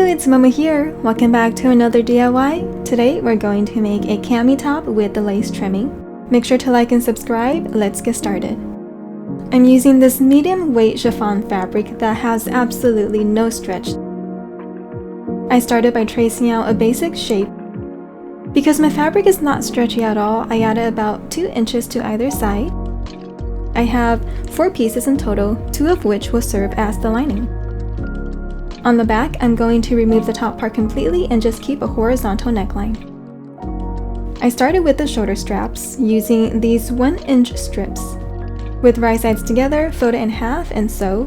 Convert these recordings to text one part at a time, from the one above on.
it's Mama here. Welcome back to another DIY. Today we're going to make a cami top with the lace trimming. Make sure to like and subscribe. Let's get started. I'm using this medium weight chiffon fabric that has absolutely no stretch. I started by tracing out a basic shape. Because my fabric is not stretchy at all, I added about 2 inches to either side. I have 4 pieces in total, 2 of which will serve as the lining. On the back, I'm going to remove the top part completely and just keep a horizontal neckline. I started with the shoulder straps using these 1-inch strips. With right sides together, fold it in half and sew.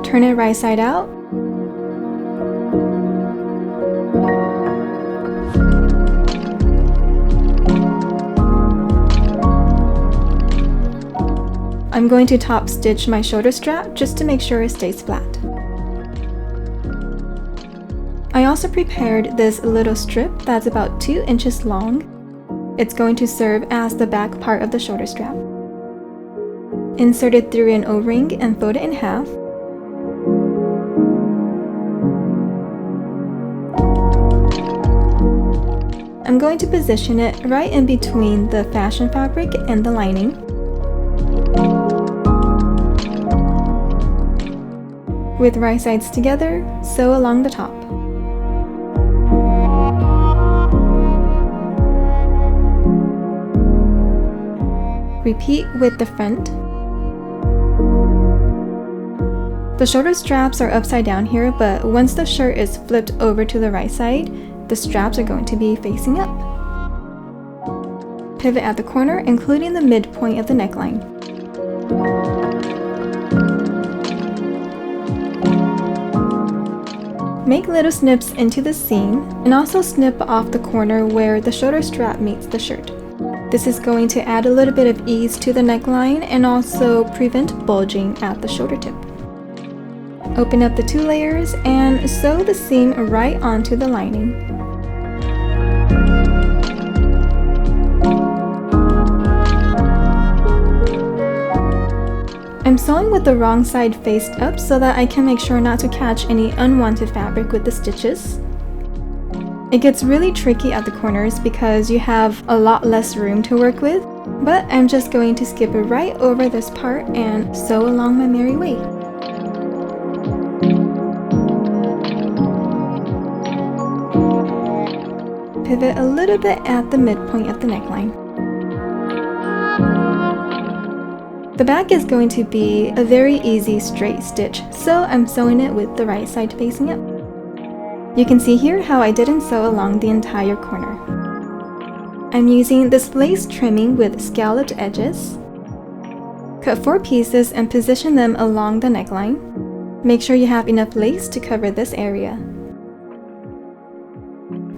Turn it right side out. I'm going to top stitch my shoulder strap just to make sure it stays flat. I also prepared this little strip that's about 2 inches long. It's going to serve as the back part of the shoulder strap. Insert it through an O-ring and fold it in half. I'm going to position it right in between the fashion fabric and the lining. With right sides together, sew along the top. Repeat with the front. The shoulder straps are upside down here, but once the shirt is flipped over to the right side, the straps are going to be facing up. Pivot at the corner, including the midpoint of the neckline. Make little snips into the seam and also snip off the corner where the shoulder strap meets the shirt. This is going to add a little bit of ease to the neckline and also prevent bulging at the shoulder tip. Open up the 2 layers and sew the seam right onto the lining. I'm sewing with the wrong side faced up so that I can make sure not to catch any unwanted fabric with the stitches. It gets really tricky at the corners because you have a lot less room to work with, but I'm just going to skip right over this part and sew along my merry way. Pivot a little bit at the midpoint of the neckline. The back is going to be a very easy straight stitch, so I'm sewing it with the right side facing up. You can see here how I didn't sew along the entire corner. I'm using this lace trimming with scalloped edges. Cut 4 pieces and position them along the neckline. Make sure you have enough lace to cover this area.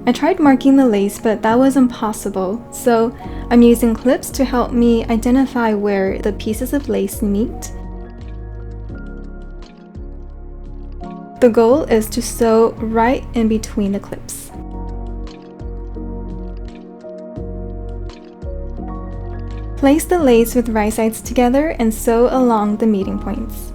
I tried marking the lace, but that was impossible, so I'm using clips to help me identify where the pieces of lace meet. The goal is to sew right in between the clips. Place the lace with right sides together and sew along the meeting points.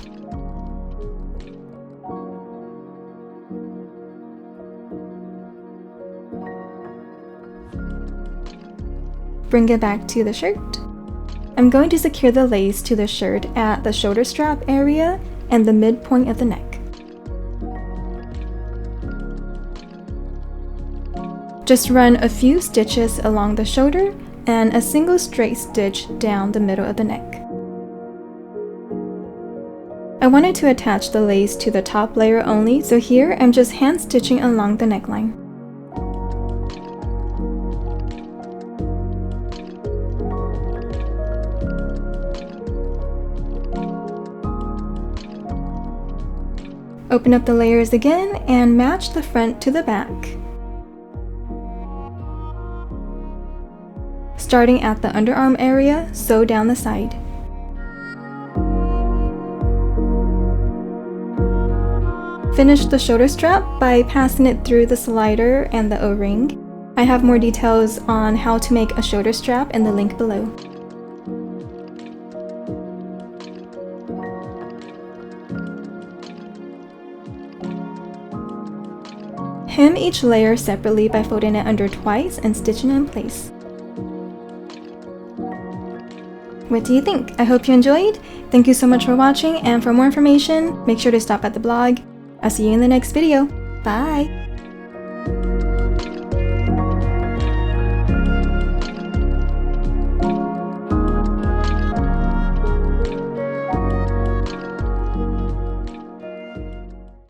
Bring it back to the shirt. I'm going to secure the lace to the shirt at the shoulder strap area and the midpoint of the neck. Just run a few stitches along the shoulder and a single straight stitch down the middle of the neck. I wanted to attach the lace to the top layer only, so here I'm just hand stitching along the neckline. Open up the layers again and match the front to the back. Starting at the underarm area, sew down the side. Finish the shoulder strap by passing it through the slider and the O-ring. I have more details on how to make a shoulder strap in the link below. Hem each layer separately by folding it under twice and stitching it in place. What do you think? I hope you enjoyed. Thank you so much for watching, and for more information, make sure to stop at the blog. I'll see you in the next video. Bye!